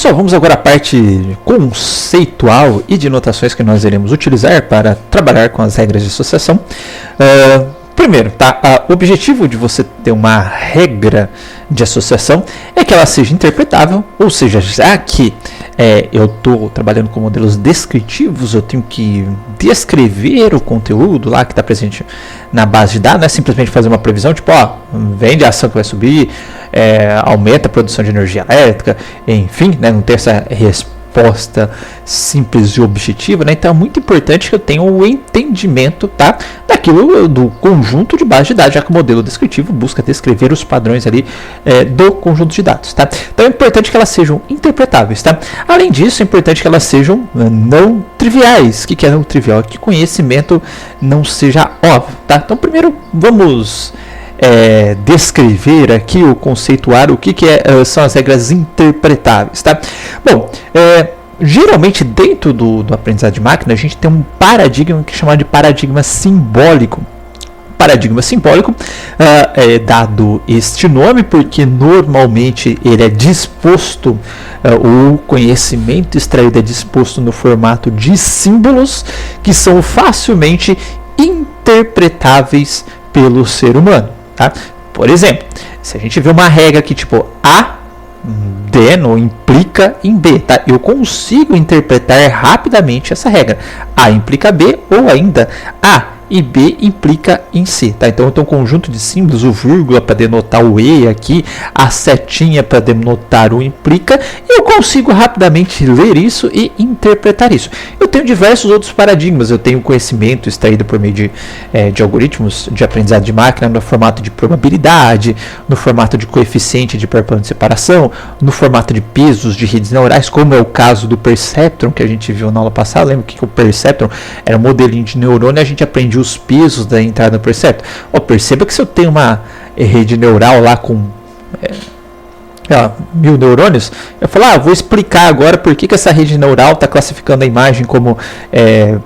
Pessoal, vamos agora à parte conceitual e de notações que nós iremos utilizar para trabalhar com as regras de associação. Primeiro, o objetivo de você ter uma regra de associação é que ela seja interpretável, ou seja, já que eu estou trabalhando com modelos descritivos, eu tenho que descrever o conteúdo lá que está presente na base de dados, não é simplesmente fazer uma previsão, tipo, vende a ação que vai subir, aumenta a produção de energia elétrica, enfim, né, não ter essa resposta simples e objetiva, né? Então é muito importante que eu tenha o entendimento, daquilo do conjunto de base de dados, já que o modelo descritivo busca descrever os padrões ali do conjunto de dados, Então é importante que elas sejam interpretáveis, Além disso, é importante que elas sejam não triviais. O que é não trivial? Que conhecimento não seja óbvio, Então primeiro vamos descrever aqui, ou conceituar o que são as regras interpretáveis, Bom, geralmente dentro do aprendizado de máquina a gente tem um paradigma que é chamado de paradigma simbólico. Paradigma simbólico é dado este nome porque normalmente ele é disposto, o conhecimento extraído é disposto no formato de símbolos que são facilmente interpretáveis pelo ser humano. Por exemplo, se a gente vê uma regra que tipo A D não implica em B, eu consigo interpretar rapidamente essa regra. A implica B, ou ainda A e B implica em C, Então eu tenho um conjunto de símbolos, o vírgula para denotar o E aqui, a setinha para denotar o implica, e eu consigo rapidamente ler isso e interpretar isso. Eu tenho diversos outros paradigmas, eu tenho conhecimento extraído por meio de algoritmos de aprendizado de máquina no formato de probabilidade, no formato de coeficiente de hiperplano de separação, no formato de pesos de redes neurais, como é o caso do Perceptron que a gente viu na aula passada. Lembra que o Perceptron era um modelinho de neurônio e a gente aprendia os pesos da entrada no Perceptron. Perceba que se eu tenho uma rede neural lá com 1000 neurônios, eu falo, vou explicar agora por que essa rede neural está classificando a imagem como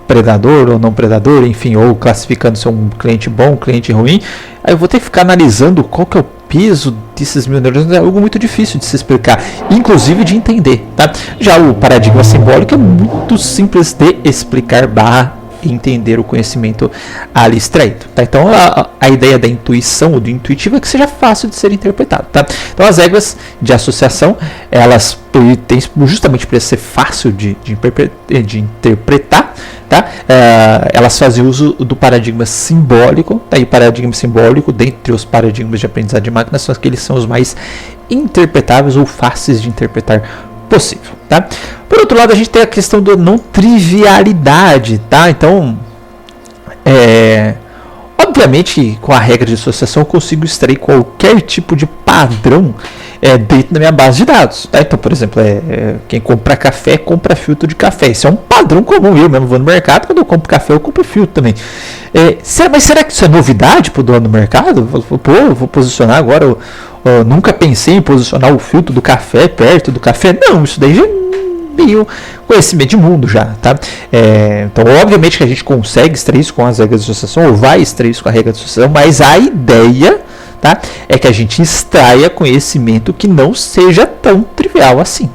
predador ou não predador, enfim, ou classificando se é um cliente bom, um cliente ruim. Aí eu vou ter que ficar analisando qual que é o peso desses 1000 neurônios, é algo muito difícil de se explicar, inclusive de entender, Já o paradigma simbólico é muito simples de explicar entender o conhecimento ali extraído, Então a ideia da intuição ou do intuitivo é que seja fácil de ser interpretado, Então as regras de associação, elas têm justamente para ser fácil de interpretar, elas fazem uso do paradigma simbólico, E o paradigma simbólico, dentre os paradigmas de aprendizado de máquina, são aqueles que são os mais interpretáveis ou fáceis de interpretar possível, Por outro lado, a gente tem a questão da não trivialidade, Então, obviamente, com a regra de associação, eu consigo extrair qualquer tipo de padrão dentro da minha base de dados, Então, por exemplo, quem compra café, compra filtro de café. Isso é um padrão comum. Eu mesmo vou no mercado, quando eu compro café, eu compro filtro também. Mas será que isso é novidade para o dono do mercado? Eu vou posicionar agora... Eu nunca pensei em posicionar o filtro do café perto do café. Não, isso daí já é meio conhecimento de mundo já, Então, obviamente que a gente consegue extrair isso com as regras de associação, ou vai extrair isso com a regra de associação, mas a ideia, é que a gente extraia conhecimento que não seja tão trivial assim,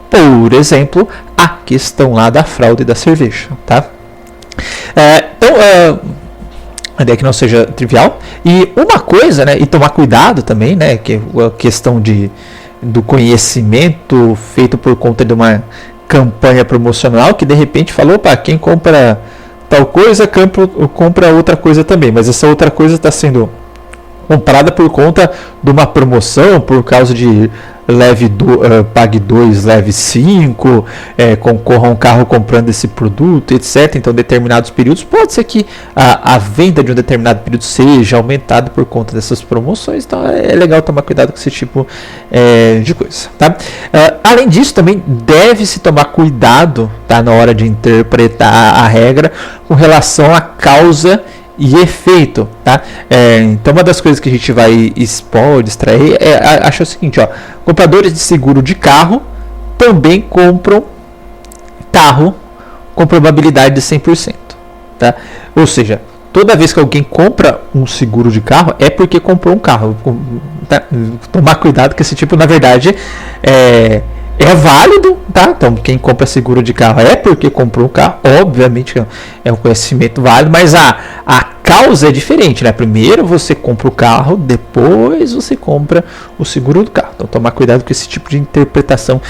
Por exemplo, a questão lá da fraude da cerveja, a ideia que não seja trivial. E uma coisa, e tomar cuidado também, que a questão do conhecimento feito por conta de uma campanha promocional que de repente falou, quem compra tal coisa, compra outra coisa também, mas essa outra coisa está sendo comprada por conta de uma promoção, por causa de pague 2, leve 5, concorra a um carro comprando esse produto, etc. Então, determinados períodos, pode ser que a venda de um determinado período seja aumentada por conta dessas promoções. Então, é legal tomar cuidado com esse tipo de coisa, além disso, também deve-se tomar cuidado, na hora de interpretar a regra com relação à causa e efeito, então uma das coisas que a gente vai extrair acho o seguinte, compradores de seguro de carro também compram carro com probabilidade de 100%, ou seja, toda vez que alguém compra um seguro de carro é porque comprou um carro, tomar cuidado que esse tipo, na verdade, é válido, tá? Então quem compra seguro de carro é porque comprou um carro, obviamente é um conhecimento válido, mas a causa é diferente, né? Primeiro você compra o carro, depois você compra o seguro do carro. Então tomar cuidado com esse tipo de interpretação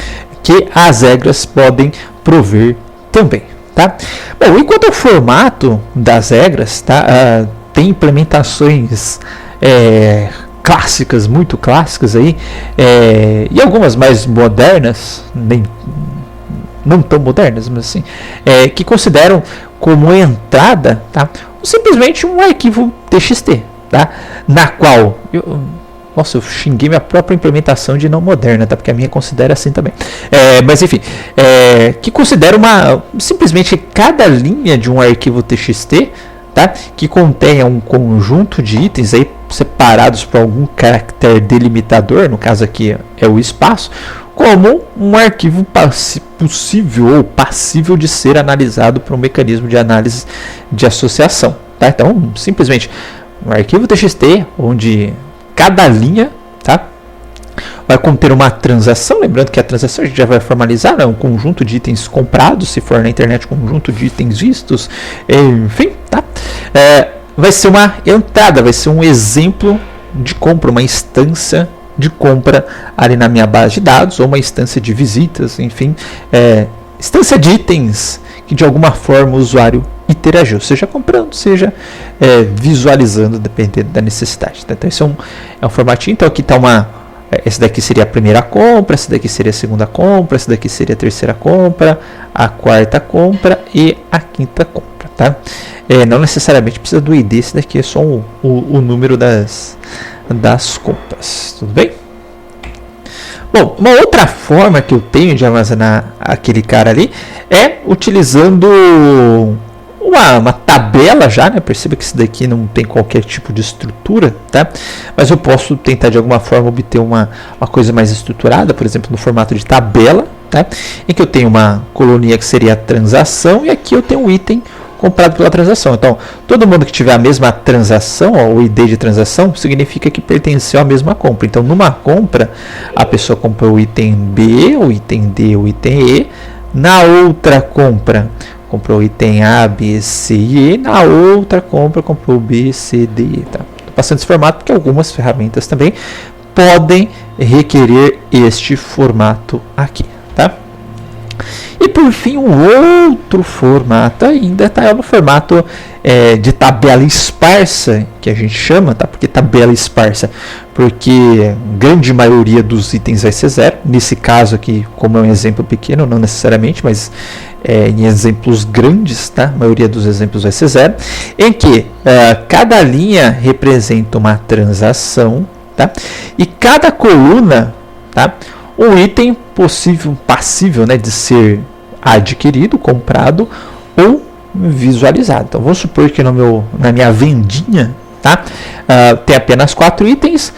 que as regras podem prover também, tá? Bom, enquanto o formato das regras, tá? Tem implementações clássicas, muito clássicas aí, e algumas mais modernas, não tão modernas, mas assim, que consideram como entrada, tá, simplesmente um arquivo TXT, tá, na qual nossa, eu xinguei minha própria implementação de não moderna, tá? Porque a minha considera assim também. Mas enfim, que considera simplesmente cada linha de um arquivo TXT, tá? Que contenha um conjunto de itens aí separados por algum caractere delimitador, no caso aqui é o espaço, como um arquivo possível ou passível de ser analisado por um mecanismo de análise de associação, tá? Então, simplesmente um arquivo TXT onde cada linha, tá, vai conter uma transação, lembrando que a transação a gente já vai formalizar, né, um conjunto de itens comprados, se for na internet, conjunto de itens vistos, enfim, tá? Vai ser uma entrada, vai ser um exemplo de compra, uma instância de compra ali na minha base de dados, ou uma instância de visitas, enfim, instância de itens que de alguma forma o usuário interagiu, seja comprando, seja visualizando, dependendo da necessidade. Tá? Então esse é um formatinho. Então aqui está esse daqui seria a primeira compra, esse daqui seria a segunda compra, esse daqui seria a terceira compra, a quarta compra e a quinta compra, tá? Não necessariamente precisa do ID, esse daqui é só o número das compras, tudo bem? Bom, uma outra forma que eu tenho de armazenar aquele cara ali é utilizando uma tabela já, né? Perceba que isso daqui não tem qualquer tipo de estrutura, tá? Mas eu posso tentar de alguma forma obter uma coisa mais estruturada, por exemplo, no formato de tabela, tá? Em que eu tenho uma coluninha que seria a transação e aqui eu tenho um item comprado pela transação. Então, todo mundo que tiver a mesma transação, ó, o ID de transação, significa que pertenceu à mesma compra. Então, numa compra, a pessoa comprou o item B, o item D, o item E. Na outra compra, comprou o item A, B, C e E. Na outra compra, comprou B, C, D e E. Tá? Tô passando esse formato porque algumas ferramentas também podem requerer este formato aqui, tá? E por fim, um outro formato ainda está no formato de tabela esparsa, que a gente chama, tá? Porque tabela esparsa, porque grande maioria dos itens vai ser zero. Nesse caso aqui, como é um exemplo pequeno, não necessariamente, mas em exemplos grandes, tá? A maioria dos exemplos vai ser zero, em que cada linha representa uma transação, tá? E cada coluna, tá? Um item passível, né, de ser adquirido, comprado ou visualizado. Então vamos supor que na minha vendinha, tá, tem apenas 4 itens: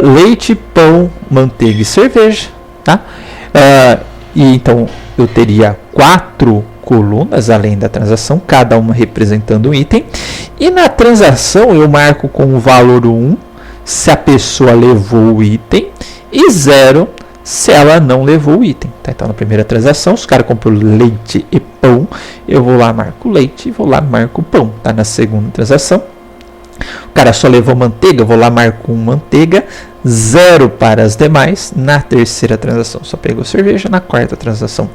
leite, pão, manteiga e cerveja, tá? E então eu teria 4 colunas além da transação, cada uma representando um item, e na transação eu marco com o valor 1 se a pessoa levou o item e 0 se ela não levou o item. Tá? Então, na primeira transação, se o cara comprou leite e pão, eu vou lá, marco leite e vou lá, marco pão. Tá? Na segunda transação, o cara só levou manteiga, eu vou lá, marco manteiga, 0 para as demais. Na terceira transação, só pegou cerveja. Na quarta transação,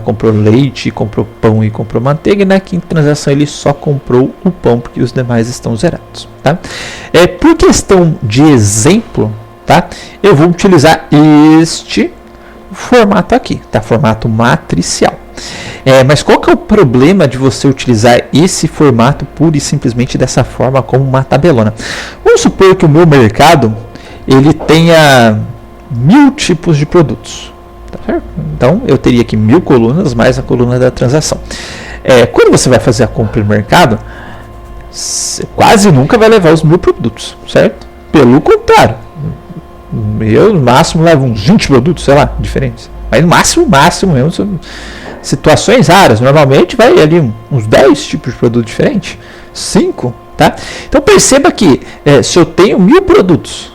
comprou leite, comprou pão e comprou manteiga. E na quinta transação ele só comprou o pão, porque os demais estão zerados, tá? Por questão de exemplo, tá? Eu vou utilizar este formato aqui, tá? Formato matricial. Mas qual que é o problema de você utilizar esse formato pura e simplesmente dessa forma, como uma tabelona? Vamos supor que o meu mercado ele tenha 1000 tipos de produtos. Então eu teria aqui 1000 colunas mais a coluna da transação. Quando você vai fazer a compra no mercado, você quase nunca vai levar os 1000 produtos, certo? Pelo contrário, eu no máximo levo uns 20 produtos, sei lá, diferentes. Mas no máximo mesmo, situações raras. Normalmente vai ali uns 10 tipos de produto diferentes, 5, tá? Então perceba que se eu tenho 1000 produtos,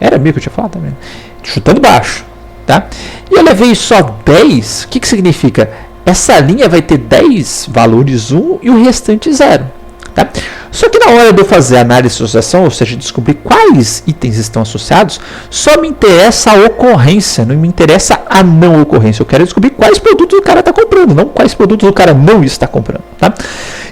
Era 1000 que eu tinha falado também. Chutando baixo, tá? E eu levei só 10. O que significa? Essa linha vai ter 10 valores 1 e o restante 0. Tá? Só que na hora de eu fazer a análise de associação, ou seja, descobrir quais itens estão associados, só me interessa a ocorrência, não me interessa a não ocorrência. Eu quero descobrir quais produtos o cara está comprando, não quais produtos o cara não está comprando. Tá?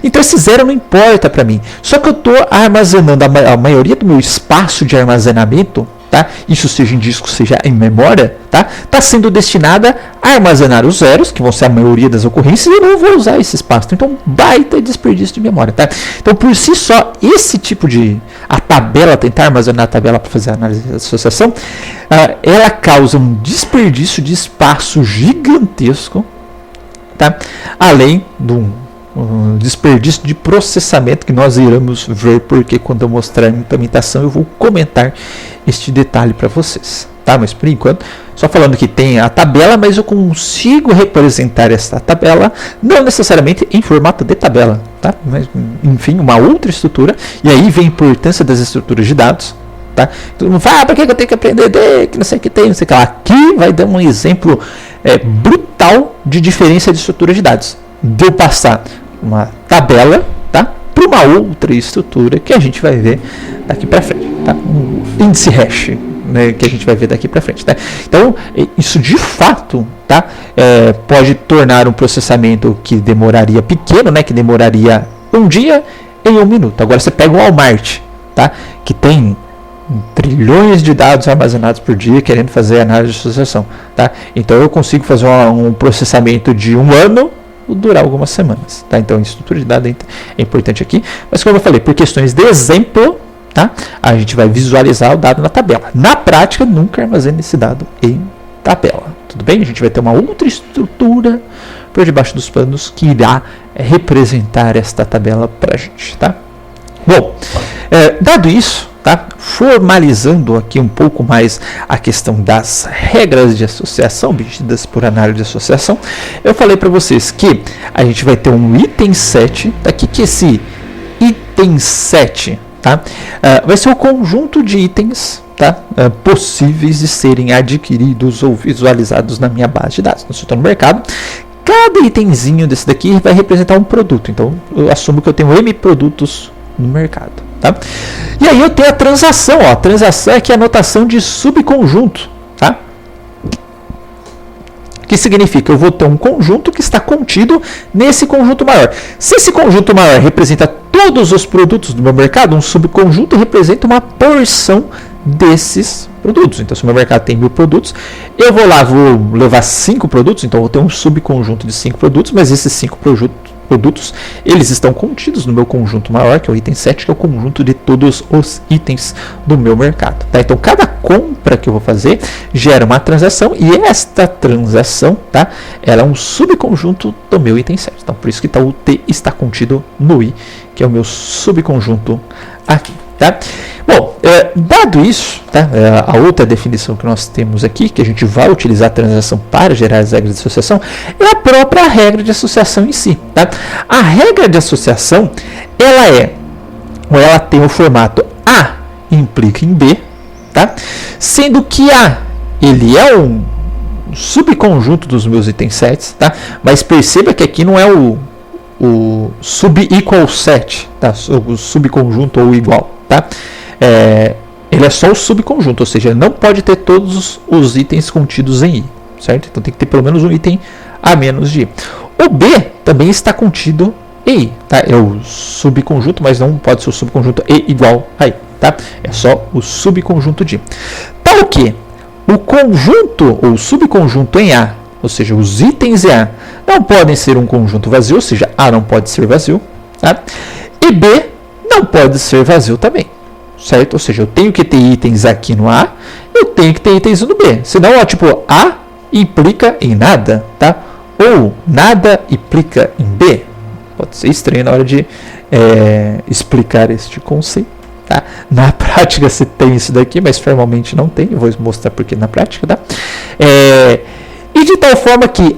Então esse 0 não importa para mim. Só que eu estou armazenando a maioria do meu espaço de armazenamento, tá? Isso seja em disco, seja em memória, tá sendo destinada a armazenar os zeros, que vão ser a maioria das ocorrências, e eu não vou usar esse espaço. Então, baita desperdício de memória. Tá? Então, por si só, esse tipo de... a tabela, tentar armazenar a tabela para fazer a análise de associação, ela causa um desperdício de espaço gigantesco, tá? Além de um desperdício de processamento que nós iremos ver, porque quando eu mostrar a implementação eu vou comentar este detalhe para vocês, tá? Mas por enquanto, só falando que tem a tabela, mas eu consigo representar essa tabela, não necessariamente em formato de tabela, tá? Mas enfim, uma outra estrutura, e aí vem a importância das estruturas de dados, tá? Todo mundo fala, por que eu tenho que aprender que não sei o que tem, não sei o que lá. Aqui vai dar um exemplo brutal de diferença de estrutura de dados. De eu passar uma tabela, tá, para uma outra estrutura que a gente vai ver daqui para frente, tá? Um índice hash, né, que a gente vai ver daqui para frente, tá? Então isso de fato, tá, pode tornar um processamento que demoraria pequeno, né, que demoraria um dia em 1 minuto. Agora você pega o Walmart, tá, que tem trilhões de dados armazenados por dia querendo fazer análise de associação, tá? Então eu consigo fazer um processamento de 1 ano durar algumas semanas, tá? Então, estrutura de dados é importante aqui, mas como eu falei, por questões de exemplo, tá? A gente vai visualizar o dado na tabela. Na prática, nunca armazene esse dado em tabela, tudo bem? A gente vai ter uma outra estrutura por debaixo dos panos que irá representar esta tabela para a gente, tá? Bom, dado isso, tá? Formalizando aqui um pouco mais a questão das regras de associação obtidas por análise de associação, eu falei para vocês que a gente vai ter um item 7, tá? Que esse item 7, tá? Vai ser o conjunto de itens, tá? Possíveis de serem adquiridos ou visualizados na minha base de dados. Então, se eu estou no mercado, cada itemzinho desse daqui vai representar um produto. Então, eu assumo que eu tenho M produtos no mercado, tá? E aí eu tenho a transação, ó. A transação é aqui a notação de subconjunto, tá? Que significa eu vou ter um conjunto que está contido nesse conjunto maior. Se esse conjunto maior representa todos os produtos do meu mercado, um subconjunto representa uma porção desses produtos. Então, se o meu mercado tem 1000 produtos, eu vou levar 5 produtos, então eu vou ter um subconjunto de 5 produtos, mas esses 5 produtos, eles estão contidos no meu conjunto maior, que é o item 7, que é o conjunto de todos os itens do meu mercado. Tá? Então, cada compra que eu vou fazer gera uma transação, e esta transação, tá, ela é um subconjunto do meu item 7. Então, por isso que o T está contido no I, que é o meu subconjunto aqui. Tá? Bom, dado isso, tá, a outra definição que nós temos aqui, que a gente vai utilizar a transação para gerar as regras de associação, é a própria regra de associação em si. Tá? A regra de associação, ela tem o formato A implica em B, tá? Sendo que A ele é um subconjunto dos meus itens sets, tá? Mas perceba que aqui não é o sub equal set, tá? O subconjunto ou igual, tá? Ele é só o subconjunto, ou seja, ele não pode ter todos os itens contidos em I, certo? Então tem que ter pelo menos um item a menos de I. O B também está contido em I, tá? É o subconjunto, mas não pode ser o subconjunto E igual a I, tá? É só o subconjunto de I. Tal que o conjunto ou subconjunto em A, ou seja, os itens em A, não podem ser um conjunto vazio, ou seja, A não pode ser vazio, tá? E B não pode ser vazio também, certo? Ou seja, eu tenho que ter itens aqui no A, eu tenho que ter itens no B. Senão, ó, tipo, A implica em nada, tá? Ou nada implica em B. Pode ser estranho na hora de explicar este conceito. Tá? Na prática você tem isso daqui, mas formalmente não tem. Eu vou mostrar porque na prática, tá? E de tal forma que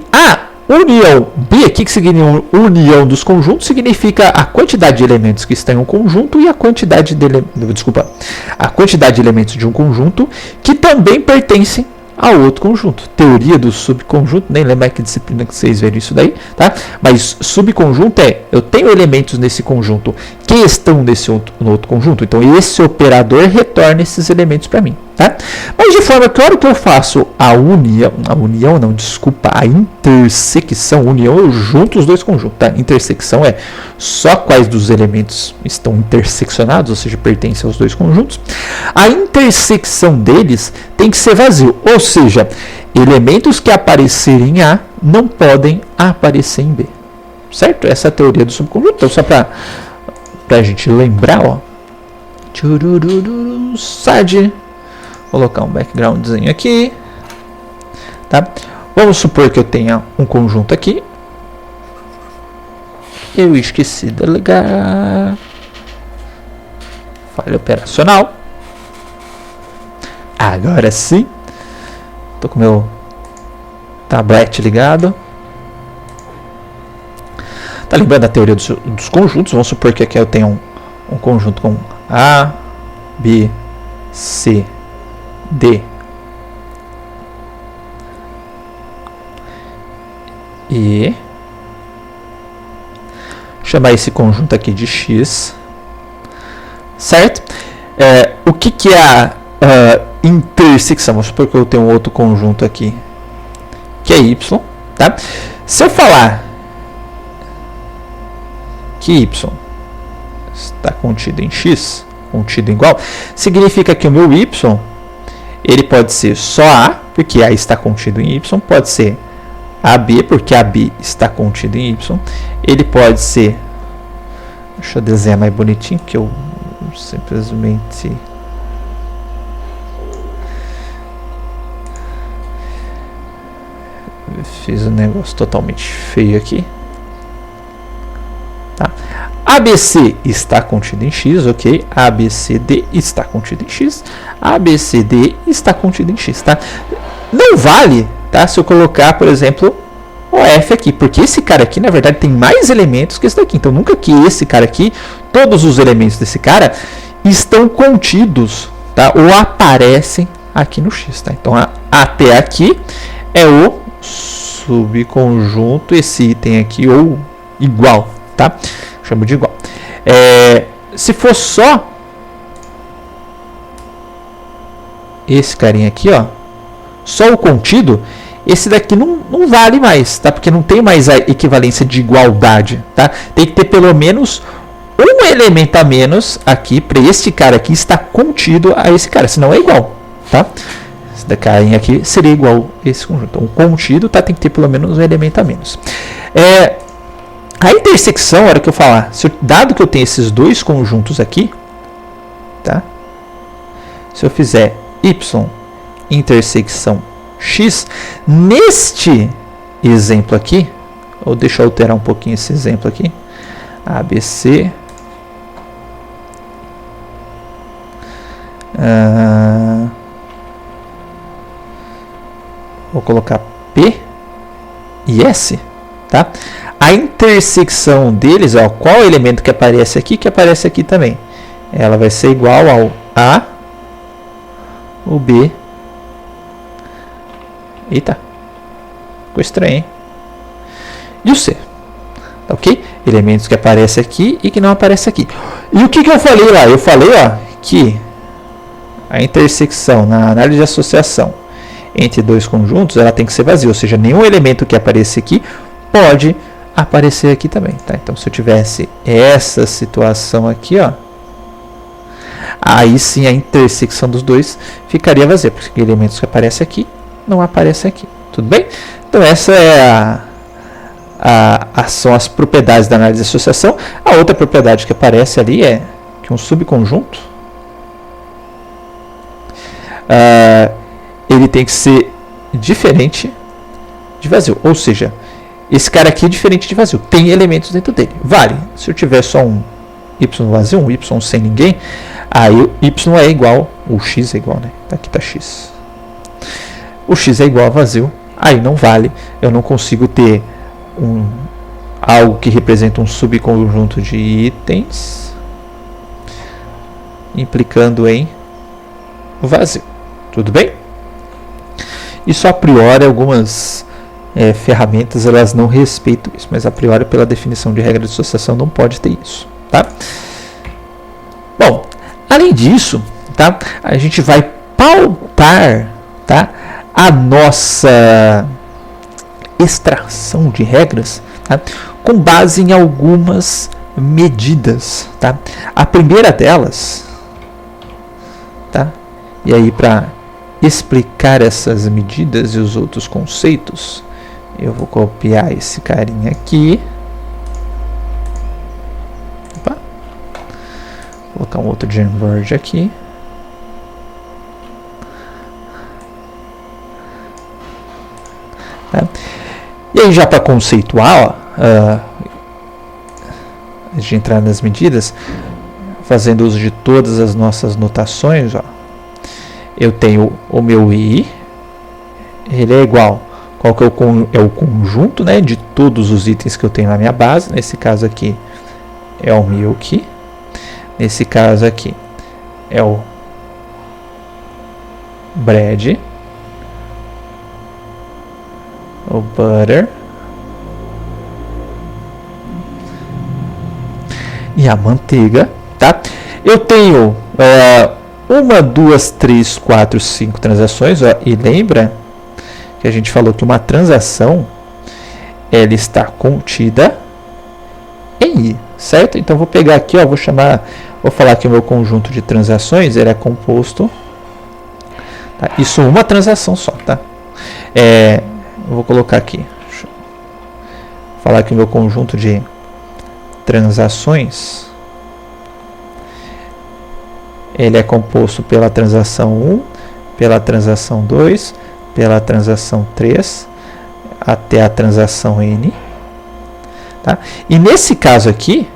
União B, o que significa união dos conjuntos? Significa a quantidade de elementos que estão em um conjunto e a quantidade de elementos de um conjunto que também pertencem ao outro conjunto. Teoria do subconjunto, nem lembro que disciplina que vocês viram isso daí, tá? Mas subconjunto eu tenho elementos nesse conjunto que estão no outro conjunto, então esse operador retorna esses elementos para mim, tá? Mas de forma que a hora que eu faço a intersecção, união eu junto os dois conjuntos, tá? Intersecção é só quais dos elementos estão interseccionados, ou seja, pertencem aos dois conjuntos. A intersecção deles tem que ser vazio, ou seja, elementos que aparecerem em A não podem aparecer em B, certo? Essa é a teoria do subconjunto. Então, só para a gente lembrar, ó, SAD, colocar um backgroundzinho aqui, tá? Vamos supor que eu tenha um conjunto aqui. Eu esqueci de ligar. Falha operacional. Agora sim. Tô com meu tablet ligado. Tá lembrando da teoria dos conjuntos? Vamos supor que aqui eu tenho um conjunto com A, B, C, D e chamar esse conjunto aqui de X, certo? O que é a intersecção? Vamos supor que eu tenho outro conjunto aqui que é Y, tá? Se eu falar que Y está contido em X, contido igual, significa que o meu Y ele pode ser só A, porque A está contido em Y, pode ser AB, porque AB está contido em Y, ele pode ser, deixa eu desenhar mais bonitinho, que eu simplesmente fiz um negócio totalmente feio aqui, tá? ABC está contido em X, ok? ABCD está contido em X. ABCD está contido em X, tá? Não vale, tá? Se eu colocar, por exemplo, o F aqui, porque esse cara aqui, na verdade, tem mais elementos que esse daqui. Então, nunca que esse cara aqui, todos os elementos desse cara estão contidos, tá? Ou aparecem aqui no X, tá? Então, até aqui é o subconjunto, esse item aqui, ou igual, tá? Chamo de igual. Se for só esse carinha aqui, ó, só o contido, esse daqui não vale mais, tá? Porque não tem mais a equivalência de igualdade, tá? Tem que ter pelo menos um elemento a menos aqui para este cara aqui estar contido a esse cara, senão é igual, tá? Esse carinha aqui seria igual a esse conjunto. Então, o contido, tá? Tem que ter pelo menos um elemento a menos. A intersecção, a hora que eu falar, dado que eu tenho esses dois conjuntos aqui, tá? Se eu fizer Y intersecção X, neste exemplo aqui, ou deixa eu alterar um pouquinho esse exemplo aqui, ABC, vou colocar P e S, tá? A intersecção deles, ó, qual elemento que aparece aqui também? Ela vai ser igual ao A, o B. Eita, ficou estranho, hein? E o C, tá ok? Elementos que aparecem aqui e que não aparecem aqui. E o que eu falei lá? Eu falei, ó, que a intersecção na análise de associação entre dois conjuntos, ela tem que ser vazia, ou seja, nenhum elemento que apareça aqui pode aparecer aqui também, tá? Então, se eu tivesse essa situação aqui, ó, aí sim a intersecção dos dois ficaria vazia, porque elementos que aparecem aqui não aparecem aqui, tudo bem? Então, essa é são as propriedades da análise de associação. A outra propriedade que aparece ali é que um subconjunto ele tem que ser diferente de vazio, ou seja, esse cara aqui é diferente de vazio, tem elementos dentro dele, vale. Se eu tiver só um Y vazio, um Y sem ninguém, aí o Y é igual, o X é igual, né? Aqui está X. O X é igual a vazio, aí não vale, eu não consigo ter algo que representa um subconjunto de itens, implicando em vazio. Tudo bem? Isso a priori, algumas ferramentas elas não respeitam isso, mas a priori, pela definição de regra de associação, não pode ter isso, tá? Bom, além disso, tá, a gente vai pautar, tá, a nossa extração de regras, tá, com base em algumas medidas, tá? A primeira delas, tá? E aí, para explicar essas medidas e os outros conceitos, eu vou copiar esse carinha aqui. Opa. Vou colocar um outro Jamboard aqui. Tá? E aí, já para conceituar, antes de entrar nas medidas, fazendo uso de todas as nossas notações, ó, eu tenho o meu I, ele é igual, qual que é o conjunto, né, de todos os itens que eu tenho na minha base. Nesse caso aqui é o milk, nesse caso aqui é o bread, o butter e a manteiga, tá? Eu tenho 1, 2, 3, 4, 5 transações, ó, e lembra que a gente falou que uma transação ela está contida em I, certo? Então vou pegar aqui, ó, vou falar que o meu conjunto de transações ele é composto, tá? Isso uma transação só, tá? Eu vou colocar aqui, falar que o meu conjunto de transações ele é composto pela transação 1, pela transação 2, pela transação 3, até a transação N. Tá? E nesse caso aqui,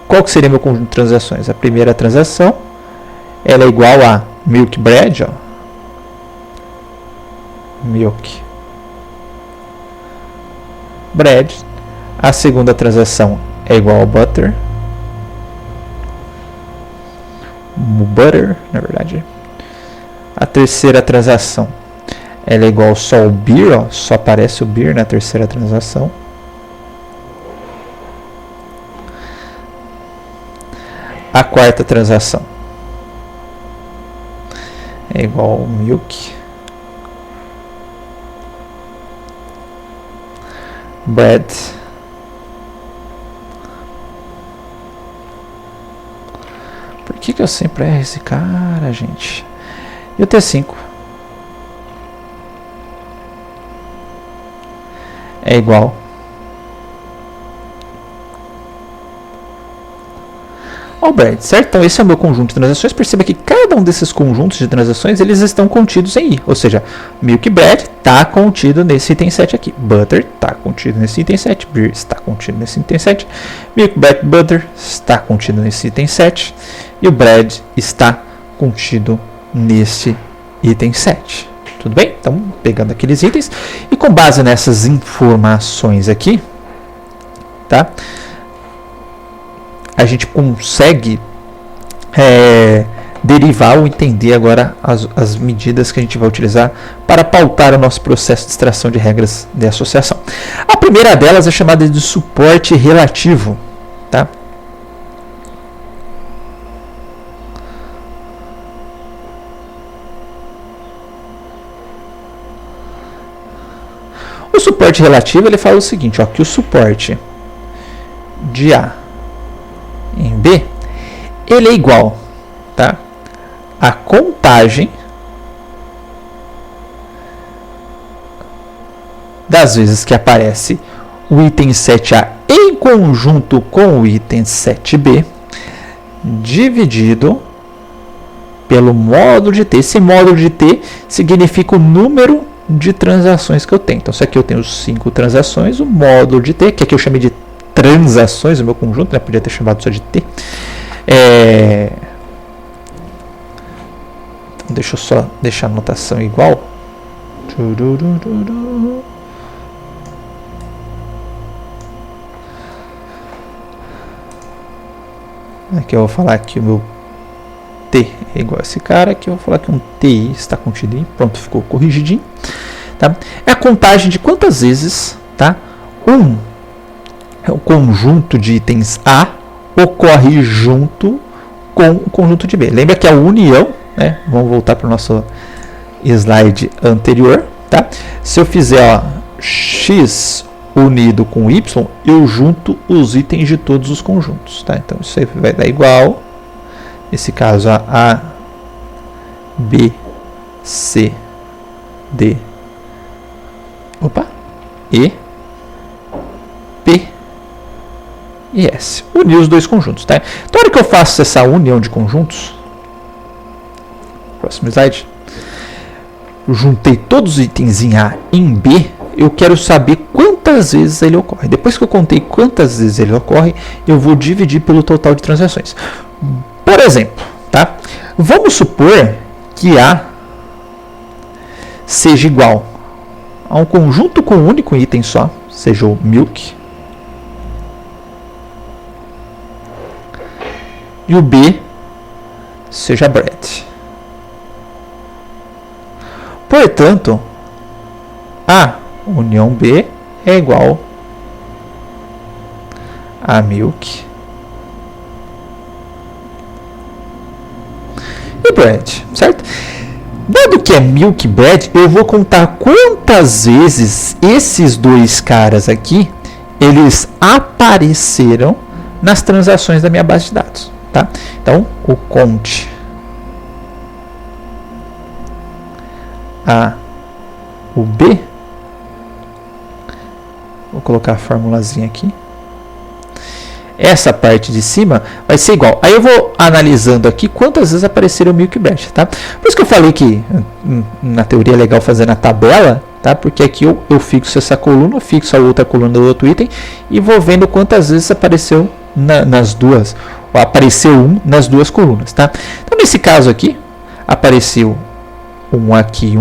qual que seria meu conjunto de transações? A primeira transação, ela é igual a milk bread, ó, milk bread. A segunda transação é igual ao butter, na verdade. A terceira transação ela é igual só ao beer, ó, só aparece o beer na terceira transação. A quarta transação é igual ao milk bread. Por que eu sempre erro esse cara, gente? E o T5 é igual ao bread, certo? Então esse é o meu conjunto de transações. Perceba que cada um desses conjuntos de transações eles estão contidos em I, ou seja, milk bread está contido nesse item 7 aqui, butter está contido nesse item 7, beer está contido nesse item 7, milk bread butter está contido nesse item 7 e o bread está contido nesse item 7. Tudo bem? Então, pegando aqueles itens e com base nessas informações aqui, tá? A gente consegue derivar ou entender agora as medidas que a gente vai utilizar para pautar o nosso processo de extração de regras de associação. A primeira delas é chamada de suporte relativo, tá? O suporte relativo ele fala o seguinte, ó, que o suporte de A em B ele é igual, tá, a contagem das vezes que aparece o item 7A em conjunto com o item 7B dividido pelo módulo de T. Esse módulo de T significa o número de transações que eu tenho. Então, se aqui eu tenho 5 transações, o módulo de T, que aqui eu chamei de transações, o meu conjunto, né? Podia ter chamado só de T. Então, deixa eu só deixar a notação igual. Aqui eu vou falar que o meu T é igual a esse cara. Aqui eu vou falar que um TI está contido em. Pronto, ficou corrigidinho. Tá? É a contagem de quantas vezes, tá? O conjunto de itens A ocorre junto com o conjunto de B. Lembra que a união, né? Vamos voltar para o nosso slide anterior. Tá? Se eu fizer X unido com Y, eu junto os itens de todos os conjuntos. Tá? Então isso aí vai dar igual, nesse caso, a B, C, D, E, P e S. Unir os dois conjuntos. Tá? Então, na hora que eu faço essa união de conjuntos, próximo slide, eu juntei todos os itens em A e em B, eu quero saber quantas vezes ele ocorre. Depois que eu contei quantas vezes ele ocorre, eu vou dividir pelo total de transações. Por exemplo, tá? Vamos supor que A seja igual a um conjunto com um único item só, seja o milk, e o B seja bread. Portanto, A união B é igual a milk e bread, certo? Dado que é milk e bread, eu vou contar quantas vezes esses dois caras aqui eles apareceram nas transações da minha base de dados. Tá? Então, o conte A, o B, vou colocar a formulazinha aqui. Essa parte de cima vai ser igual. Aí eu vou analisando aqui quantas vezes apareceram o milk e bread, tá? Por isso que eu falei que na teoria é legal fazer na tabela, tá? Porque aqui eu fixo essa coluna, fixo a outra coluna do outro item e vou vendo quantas vezes apareceu nas duas, ou apareceu um nas duas colunas, tá? Então nesse caso aqui apareceu um aqui,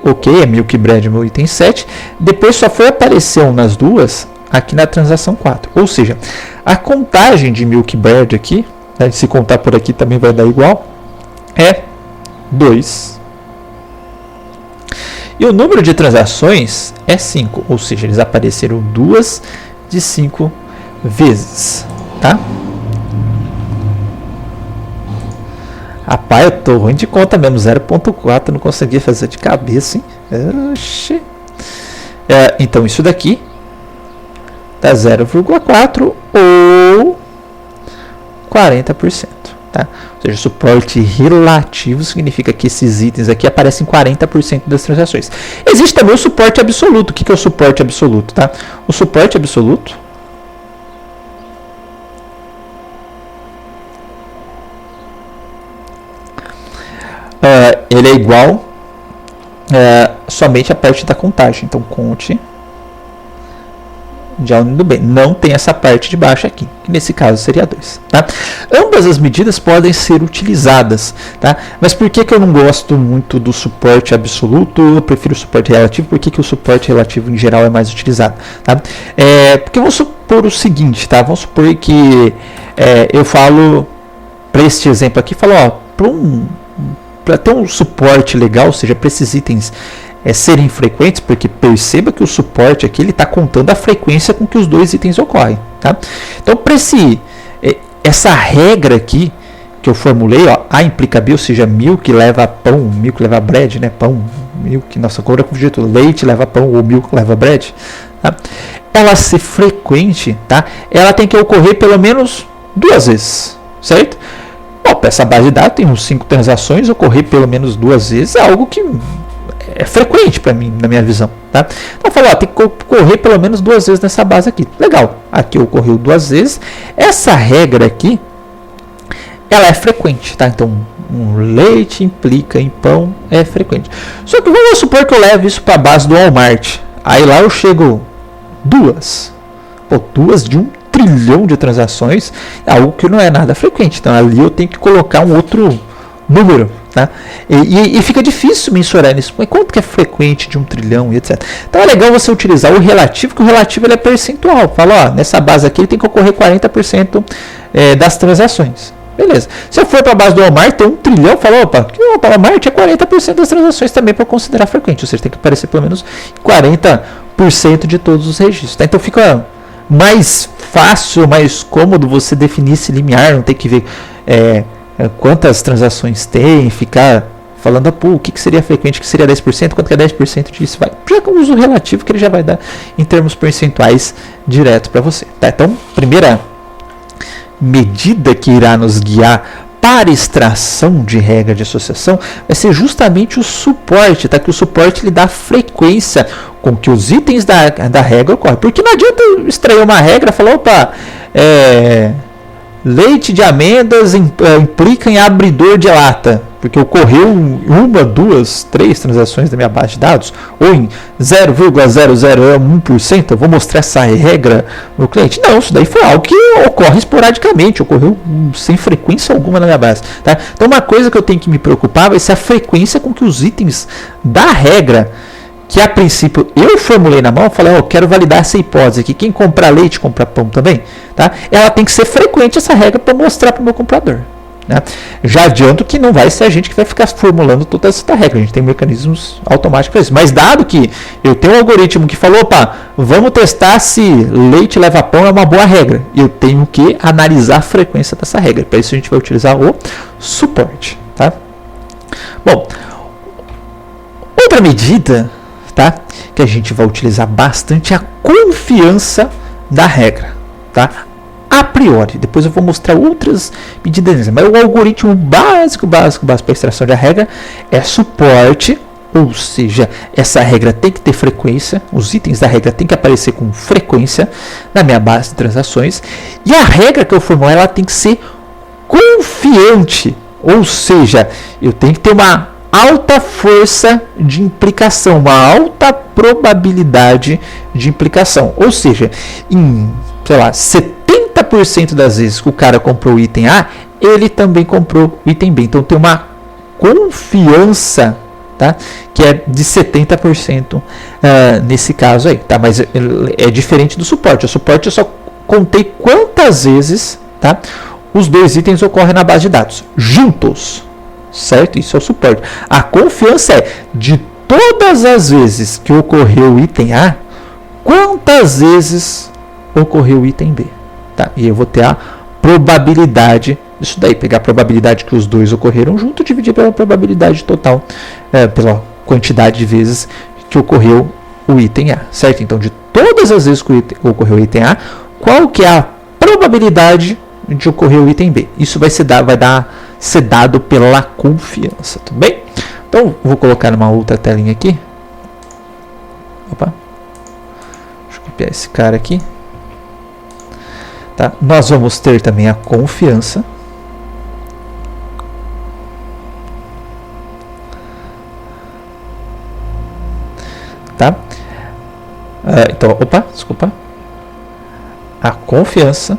ok, é milk e bread, meu item 7. Depois só foi aparecer um nas duas aqui na transação 4. Ou seja, a contagem de milk e bread aqui, né, se contar por aqui também vai dar igual, é 2. E o número de transações é 5. Ou seja, eles apareceram 2 de 5 vezes. Tá? Rapaz, eu tô ruim de conta mesmo, 0.4, não consegui fazer de cabeça, hein? Oxi. Então isso daqui dá 0,4 ou 40%. Tá? Ou seja, suporte relativo significa que esses itens aqui aparecem em 40% das transações. Existe também o suporte absoluto. O que é o suporte absoluto? Tá? O suporte absoluto ele é igual somente a parte da contagem. Então, conte de A unido B. Não tem essa parte de baixo aqui, que nesse caso seria 2. Tá? Ambas as medidas podem ser utilizadas. Tá? Mas por que eu não gosto muito do suporte absoluto? Eu prefiro o suporte relativo. Por que o suporte relativo em geral é mais utilizado? Tá? Porque vamos supor o seguinte, tá? Vamos supor que eu falo, para este exemplo aqui, falo, para ter um suporte legal, ou seja, para esses itens serem frequentes, porque perceba que o suporte aqui ele está contando a frequência com que os dois itens ocorrem. Tá? Então, para essa regra aqui que eu formulei, A implica B, ou seja, milk leva pão, milk leva bread, né? Pão, milk, nossa, agora com jeito, leite leva pão ou milk leva bread. Tá? Ela ser frequente, tá? Ela tem que ocorrer pelo menos 2 vezes, certo? Para essa base de dados tem uns 5 transações, ocorrer pelo menos 2 vezes é algo que é frequente para mim, na minha visão. Tá? Então eu falo, tem que ocorrer pelo menos 2 vezes nessa base aqui. Legal, aqui ocorreu 2 vezes. Essa regra aqui, ela é frequente. Tá? Então, um leite implica em pão é frequente. Só que vamos supor que eu levo isso para a base do Walmart. Aí lá eu chego 2. 2 de 1 trilhão de transações é algo que não é nada frequente. Então ali eu tenho que colocar um outro número, tá? E fica difícil mensurar isso. Mas quanto que é frequente de 1 trilhão e etc. Então é legal você utilizar o relativo, que o relativo ele é percentual. Fala, ó, nessa base aqui ele tem que ocorrer 40% das transações. Beleza. Se eu for para a base do Walmart, tem 1 trilhão, fala, opa, o Walmart é 40% das transações também para considerar frequente. Ou seja, tem que aparecer pelo menos 40% de todos os registros. Tá? Então fica mais fácil, mais cômodo você definir esse limiar, não ter que ver quantas transações tem, ficar falando, o que seria frequente, o que seria 10%, quanto que é 10% disso, vai. Já com o uso relativo que ele já vai dar em termos percentuais direto para você. Tá? Então, primeira medida que irá nos guiar para extração de regra de associação vai ser justamente o suporte, tá? Que o suporte ele dá a frequência com que os itens da regra ocorrem. Porque não adianta eu extrair uma regra e falar, opa, leite de amêndoas implica em abridor de lata, porque ocorreu 1, 2, 3 transações da minha base de dados, ou em 0,001%, eu vou mostrar essa regra no cliente. Não, isso daí foi algo que ocorre esporadicamente, ocorreu sem frequência alguma na minha base. Tá? Então uma coisa que eu tenho que me preocupar vai ser a frequência com que os itens da regra, que a princípio eu formulei na mão, eu falei, eu quero validar essa hipótese aqui, quem comprar leite, comprar pão também, tá? Ela tem que ser frequente essa regra para mostrar para o meu comprador. Né? Já adianto que não vai ser a gente que vai ficar formulando toda essa regra, a gente tem mecanismos automáticos para isso, mas dado que eu tenho um algoritmo que falou, opa, vamos testar se leite leva pão é uma boa regra, eu tenho que analisar a frequência dessa regra, para isso a gente vai utilizar o suporte. Tá? Bom, outra medida, tá, que a gente vai utilizar bastante é a confiança da regra, tá? A priori, depois eu vou mostrar outras medidas, mas o algoritmo básico para extração da regra é suporte, ou seja, essa regra tem que ter frequência, os itens da regra tem que aparecer com frequência na minha base de transações, e a regra que eu formular ela tem que ser confiante, ou seja, eu tenho que ter uma alta força de implicação, uma alta probabilidade de implicação, ou seja, em, sei lá, 70% das vezes que o cara comprou o item A, ele também comprou o item B. Então tem uma confiança, tá, que é de 70% nesse caso aí. Tá? Mas é diferente do suporte. O suporte eu só contei quantas vezes, tá, os dois itens ocorrem na base de dados juntos. Certo? Isso é o suporte. A confiança é de todas as vezes que ocorreu o item A, quantas vezes ocorreu o item B. Tá? E eu vou ter a probabilidade disso daí, pegar a probabilidade que os dois ocorreram junto e dividir pela probabilidade total, pela quantidade de vezes que ocorreu o item A. Certo? Então, de todas as vezes que ocorreu o item A, qual que é a probabilidade de ocorrer o item B? Isso vai ser dado pela confiança. Tudo bem? Então, vou colocar numa outra telinha aqui. Opa. Deixa eu copiar esse cara aqui. Tá? Nós vamos ter também a confiança. Tá? Então, opa, desculpa. A confiança,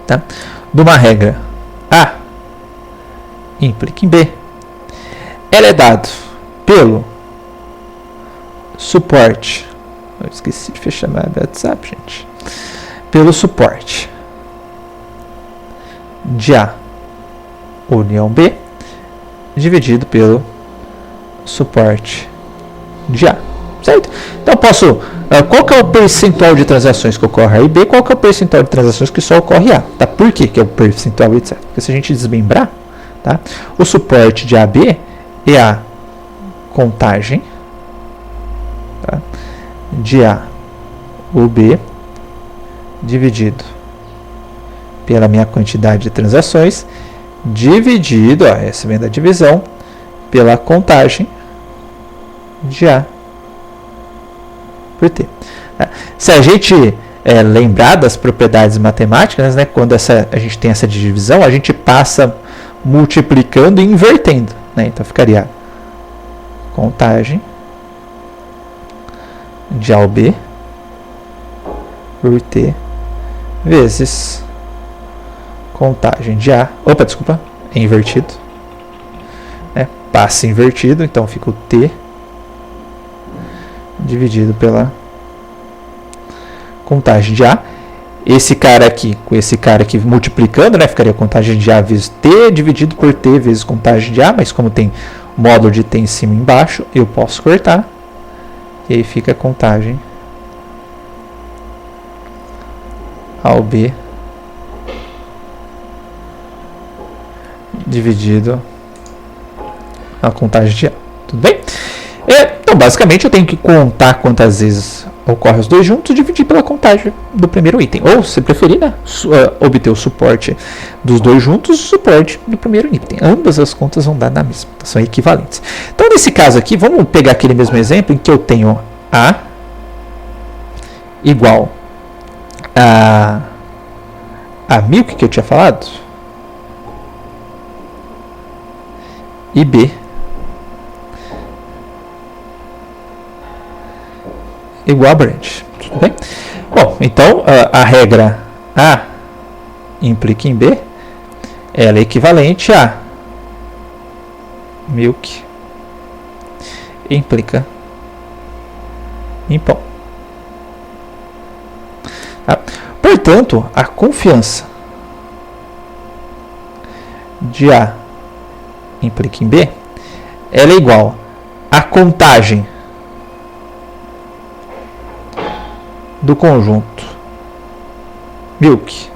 tá, de uma regra A implica em B. Ela é dado pelo suporte. Eu esqueci de fechar meu WhatsApp, gente. Pelo suporte de A união B dividido pelo suporte de A, certo? Então eu posso, qual que é o percentual de transações que ocorre A e B, qual que é o percentual de transações que só ocorre A, tá? Por que que é o percentual, etc? Porque se a gente desmembrar, tá, o suporte de AB é a contagem, tá, de A ou B dividido pela minha quantidade de transações, dividido, ó, essa vem da divisão, pela contagem de A por T. Se a gente lembrar das propriedades matemáticas, né, quando a gente tem essa divisão, a gente passa multiplicando e invertendo. Né? Então ficaria contagem de A ou B por T vezes contagem de A. Opa, desculpa, é invertido. passe invertido, então fica o T dividido pela contagem de A. Esse cara aqui, com esse cara aqui multiplicando, né, ficaria a contagem de A vezes T dividido por T vezes contagem de A, mas como tem módulo de T em cima e embaixo, eu posso cortar. E aí fica a contagem ao B dividido a contagem de A. Tudo bem? Então, basicamente, eu tenho que contar quantas vezes ocorrem os dois juntos e dividir pela contagem do primeiro item. Ou, se preferir, né, obter o suporte dos dois juntos e o suporte do primeiro item. Ambas as contas vão dar na mesma, são equivalentes. Então, nesse caso aqui, vamos pegar aquele mesmo exemplo em que eu tenho A igual a milk que eu tinha falado e B igual a branch. Tudo bem? Bom, então a regra A implica em B, ela é equivalente a milk implica em pão. Tá? Portanto, a confiança de A implica em B, ela é igual à contagem do conjunto milk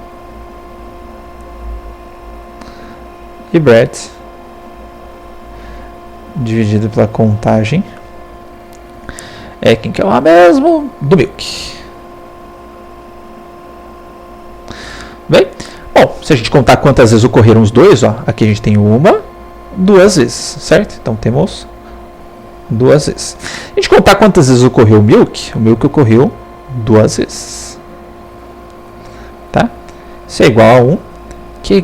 e bread dividido pela contagem quem que é o A mesmo? Do milk. Bem, bom, se a gente contar quantas vezes ocorreram os dois, ó, aqui a gente tem duas vezes, certo? Então temos duas vezes. A gente contar quantas vezes ocorreu o milk ocorreu duas vezes. Tá? Isso é igual a 1, que é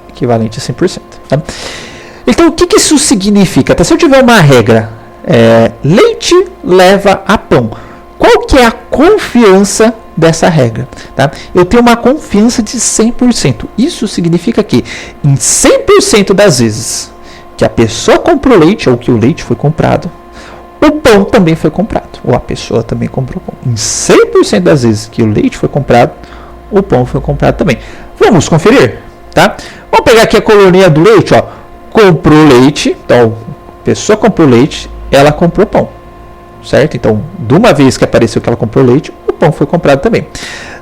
equivalente a 100%. Tá? Então, o que isso significa? Tá? Se eu tiver uma regra, leite leva a pão, qual que é a confiança dessa regra? Tá? Eu tenho uma confiança de 100%. Isso significa que em 100% das vezes que a pessoa comprou leite ou que o leite foi comprado, o pão também foi comprado, ou a pessoa também comprou pão. Em 100% das vezes que o leite foi comprado, o pão foi comprado também. Vamos conferir, tá? Vamos pegar aqui a coluninha do leite, ó. Comprou leite, então a pessoa comprou leite, ela comprou pão, certo? Então, de uma vez que apareceu que ela comprou leite, o pão foi comprado também.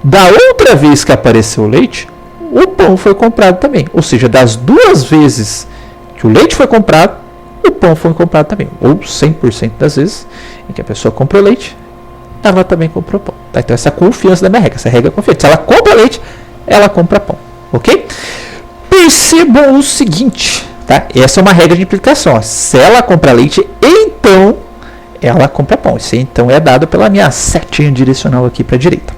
Da outra vez que apareceu o leite, o pão foi comprado também. Ou seja, das duas vezes que o leite foi comprado, o pão foi comprado também. Ou 100% das vezes em que a pessoa comprou leite, ela também comprou pão. Tá? Então, essa é a confiança da minha regra. Essa regra é confiante. Se ela compra leite, ela compra pão. Ok? Percebam o seguinte, tá? Essa é uma regra de implicação. Ó. Se ela compra leite, então ela compra pão. Isso então é dado pela minha setinha direcional aqui para a direita.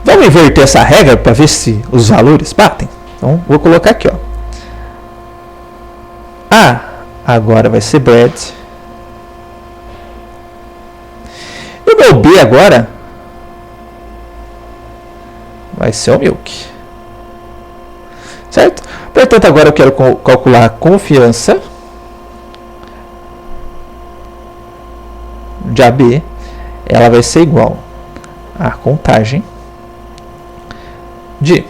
Vamos inverter essa regra para ver se os valores batem? Então, vou colocar aqui, ó. A agora vai ser bread. E o meu B agora vai ser o milk. Certo? Portanto, agora eu quero calcular a confiança de AB. Ela vai ser igual à contagem de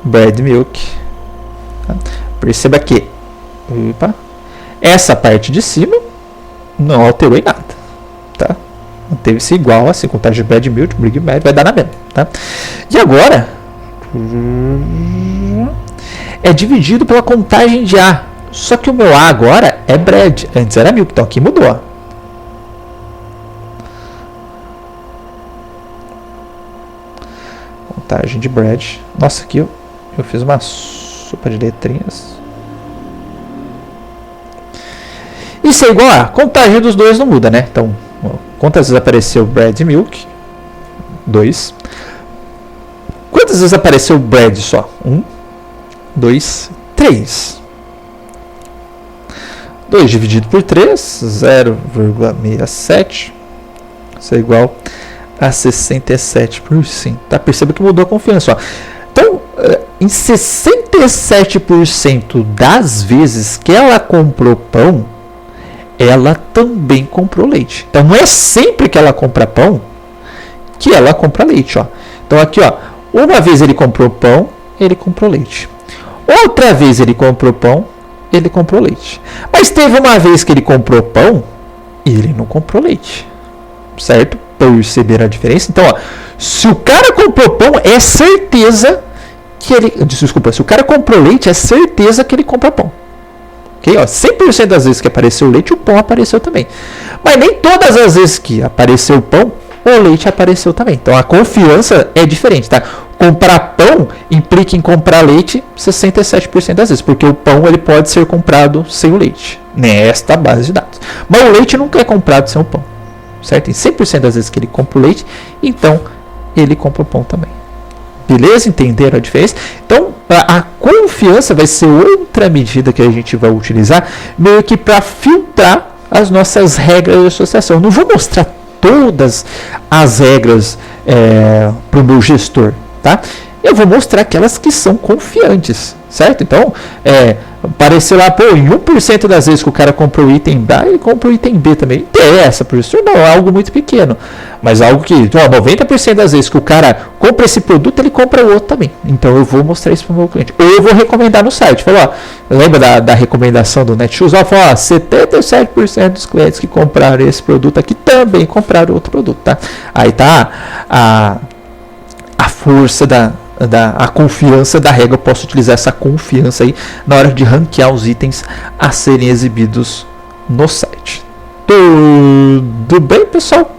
bread milk. Perceba que essa parte de cima não alterou em nada, tá? Manteve-se igual, assim, contagem de bread milk, vai dar na mesma, tá? E agora é dividido pela contagem de A, só que o meu A agora é bread, antes era milk, então aqui mudou. Contagem de bread, nossa, aqui eu fiz uma sopa de letrinhas. Isso é igual a contagem dos dois não muda, né? Então, quantas vezes apareceu bread e milk? 2. Quantas vezes apareceu bread só? 1, 2, 3. 2 dividido por 3, 0,67. Isso é igual a 67%. Tá? Perceba que mudou a confiança. Ó. Então, em 67% das vezes que ela comprou pão, ela também comprou leite. Então não é sempre que ela compra pão que ela compra leite, ó. Então aqui, ó, uma vez ele comprou pão, ele comprou leite. Outra vez ele comprou pão, ele comprou leite. Mas teve uma vez que ele comprou pão e ele não comprou leite. Certo? Perceberam a diferença? Então, ó, se o cara comprou pão, é certeza que ele... Desculpa, se o cara comprou leite, é certeza que ele compra pão. Ok? Ó, 100% das vezes que apareceu leite, o pão apareceu também. Mas nem todas as vezes que apareceu o pão, o leite apareceu também. Então, a confiança é diferente, tá? Comprar pão implica em comprar leite 67% das vezes, porque o pão ele pode ser comprado sem o leite, nesta base de dados. Mas o leite nunca é comprado sem o pão, certo? Em 100% das vezes que ele compra o leite, então ele compra o pão também. Beleza? Entenderam a diferença? Então, a confiança vai ser outra medida que a gente vai utilizar meio que para filtrar as nossas regras de associação. Não vou mostrar todas as regras para o meu gestor, tá? Eu vou mostrar aquelas que são confiantes, certo? Então, aparecer lá, pô, em 1% das vezes que o cara comprou o item A, ele compra o item B também. Interessa, professor? Não, é algo muito pequeno. Mas algo que, 90% das vezes que o cara compra esse produto, ele compra o outro também. Então, eu vou mostrar isso para o meu cliente. Ou eu vou recomendar no site. Fala, ó, lembra da recomendação do Netshoes? Ó, 77% dos clientes que compraram esse produto aqui também compraram outro produto, tá? Aí tá a força a confiança da regra. Eu posso utilizar essa confiança aí na hora de ranquear os itens a serem exibidos no site. Tudo bem, pessoal?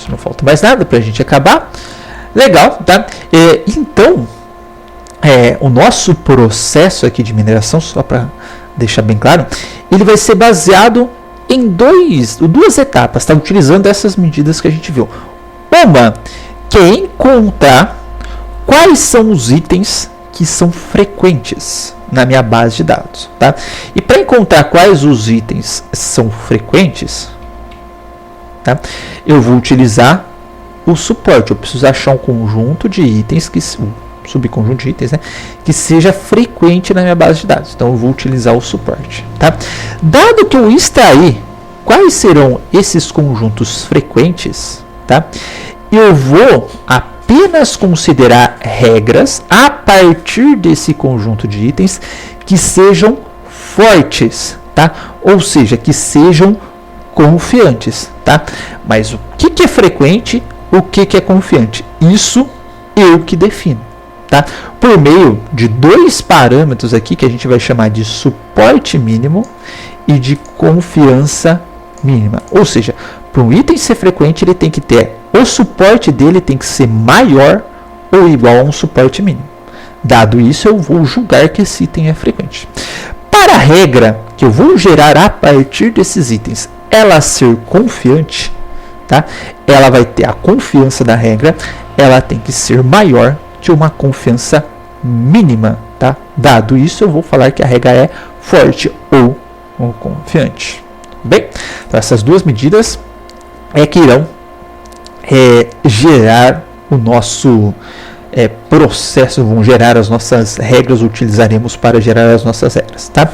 Não falta mais nada para a gente acabar. Legal, tá? Então, o nosso processo aqui de mineração, só para deixar bem claro, ele vai ser baseado em duas etapas, tá? Utilizando essas medidas que a gente viu. Uma, que é encontrar quais são os itens que são frequentes na minha base de dados, tá? E para encontrar quais os itens são frequentes, tá? Eu vou utilizar o suporte. Eu preciso achar um conjunto de itens, subconjunto de itens, né, que seja frequente na minha base de dados. Então eu vou utilizar o suporte, tá? Dado que eu extrair quais serão esses conjuntos frequentes, tá? Eu vou apenas considerar regras a partir desse conjunto de itens que sejam fortes, tá? Ou seja, que sejam confiantes, tá? Mas o que é frequente, o que é confiante? Isso eu que defino, tá? Por meio de dois parâmetros aqui que a gente vai chamar de suporte mínimo e de confiança mínima. Ou seja, para um item ser frequente, ele tem que ter, o suporte dele tem que ser maior ou igual a um suporte mínimo. Dado isso, eu vou julgar que esse item é frequente. Para a regra que eu vou gerar a partir desses itens, ela ser confiante, tá? Ela vai ter a confiança da regra, ela tem que ser maior que uma confiança mínima, tá? Dado isso, eu vou falar que a regra é forte ou confiante. Bem, então essas duas medidas que irão gerar o nosso processo, vão gerar as nossas regras, utilizaremos para gerar as nossas regras, tá?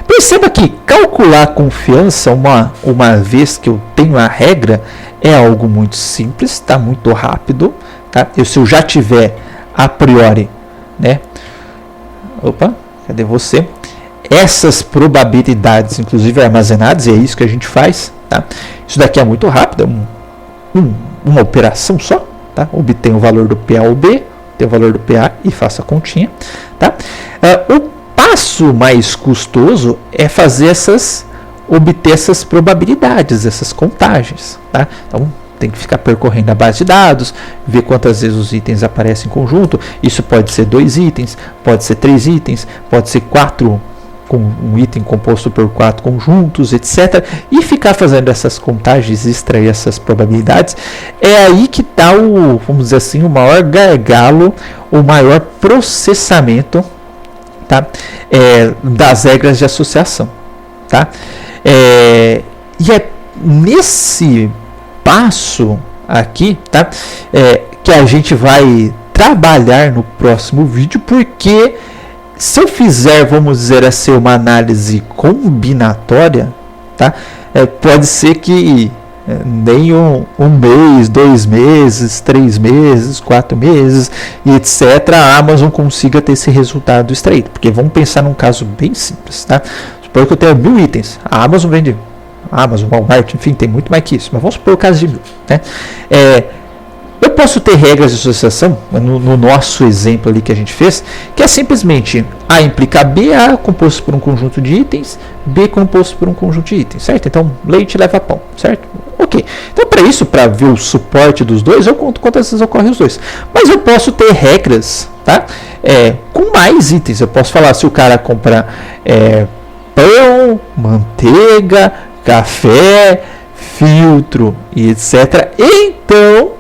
Perceba que calcular a confiança uma vez que eu tenho a regra é algo muito simples, tá? Muito rápido, tá? Se eu já tiver a priori, né? Opa, cadê você? Essas probabilidades, inclusive armazenadas, e é isso que a gente faz, tá? Isso daqui é muito rápido, é uma operação só, tá? Obtém o valor do PA ou B, tem o valor do PA e faça a continha, tá? O passo mais custoso é obter essas probabilidades, essas contagens, tá? Então tem que ficar percorrendo a base de dados, ver quantas vezes os itens aparecem em conjunto. Isso pode ser 2 itens, pode ser 3 itens, pode ser 4, com um item composto por 4 conjuntos, etc. E ficar fazendo essas contagens e extrair essas probabilidades. É aí que está vamos dizer assim, o maior gargalo, o maior processamento, tá? Das regras de associação, tá? E é nesse passo aqui, tá? que a gente vai trabalhar no próximo vídeo, porque se eu fizer, vamos dizer assim, uma análise combinatória, tá? Pode ser que nem um mês, 2 meses, 3 meses, 4 meses e etc. a Amazon consiga ter esse resultado extraído, porque vamos pensar num caso bem simples, tá? Supor que eu tenho 1000 itens, a Amazon vende, Amazon, Walmart, enfim, tem muito mais que isso, mas vamos supor o caso de 1000, né? Eu posso ter regras de associação, no nosso exemplo ali que a gente fez, que é simplesmente A implica B, A composto por um conjunto de itens, B composto por um conjunto de itens, certo? Então, leite leva pão, certo? Ok. Então, para isso, para ver o suporte dos dois, eu conto quantas vezes ocorrem os dois. Mas eu posso ter regras, tá? Com mais itens. Eu posso falar se o cara compra pão, manteiga, café, filtro e etc. Então,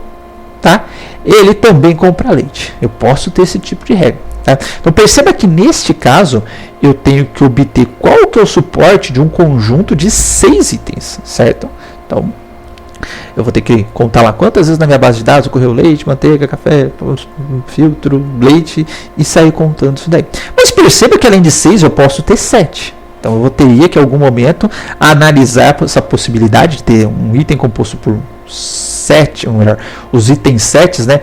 tá? Ele também compra leite. Eu posso ter esse tipo de regra. Tá? Então perceba que neste caso eu tenho que obter qual que é o suporte de um conjunto de 6 itens, certo? Então eu vou ter que contar lá quantas vezes na minha base de dados ocorreu leite, manteiga, café, filtro, leite e sair contando isso daí. Mas perceba que além de 6 eu posso ter 7. Então eu teria que em algum momento analisar essa possibilidade de ter um item composto por 7, ou melhor, os itens 7, né?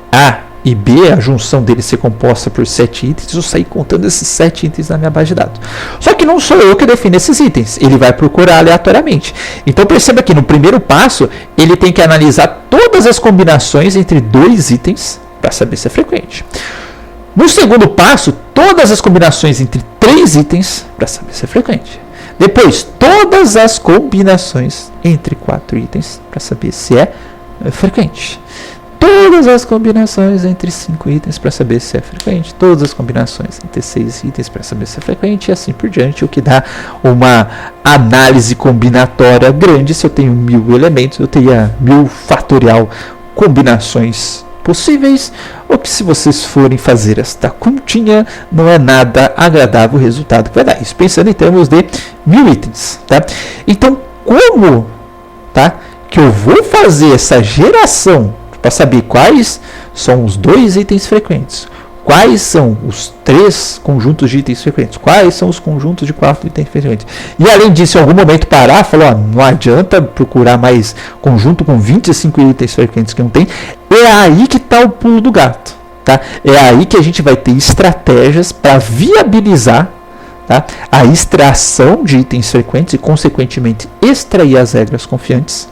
A e B, a junção deles ser composta por 7 itens, eu sair contando esses 7 itens na minha base de dados. Só que não sou eu que defino esses itens, ele vai procurar aleatoriamente. Então perceba que no primeiro passo, ele tem que analisar todas as combinações entre 2 itens para saber se é frequente. No segundo passo, todas as combinações entre 3 itens para saber se é frequente. Depois, todas as combinações entre 4 itens para saber se é frequente. Todas as combinações entre 5 itens para saber se é frequente. Todas as combinações entre 6 itens para saber se é frequente. E assim por diante, o que dá uma análise combinatória grande. Se eu tenho 1000 elementos, eu teria 1000 fatorial combinações possíveis, ou que se vocês forem fazer esta continha, não é nada agradável o resultado que vai dar. Isso pensando em termos de 1000 itens, tá? Então, como, tá, que eu vou fazer essa geração para saber quais são os 2 itens frequentes, quais são os 3 conjuntos de itens frequentes, quais são os conjuntos de 4 itens frequentes. E além disso, em algum momento parar, falar, não adianta procurar mais conjunto com 25 itens frequentes que não tem. É aí que está o pulo do gato. Tá? É aí que a gente vai ter estratégias para viabilizar, tá, a extração de itens frequentes e, consequentemente, extrair as regras confiantes.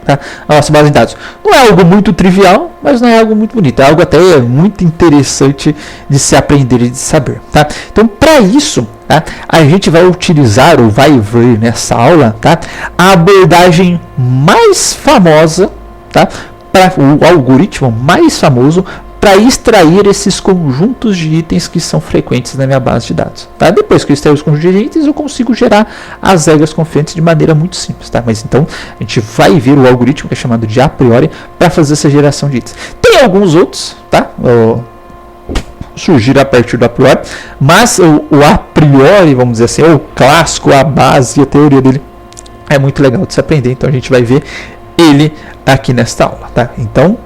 Tá? A nossa base de dados não é algo muito trivial, mas não é algo muito bonito, é algo até muito interessante de se aprender e de saber. Tá? Então, para isso, tá, a gente vai utilizar ou vai ver nessa aula, tá, a abordagem mais famosa, tá, para o algoritmo mais famoso para extrair esses conjuntos de itens que são frequentes na minha base de dados. Tá? Depois que eu extrair os conjuntos de itens, eu consigo gerar as regras confiantes de maneira muito simples. Tá? Mas então, a gente vai ver o algoritmo que é chamado de a priori para fazer essa geração de itens. Tem alguns outros, tá? Surgiram a partir do a priori, mas o a priori, vamos dizer assim, é o clássico, a base, a teoria dele é muito legal de se aprender. Então, a gente vai ver ele aqui nesta aula. Tá? Então,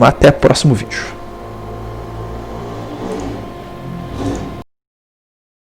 até o próximo vídeo.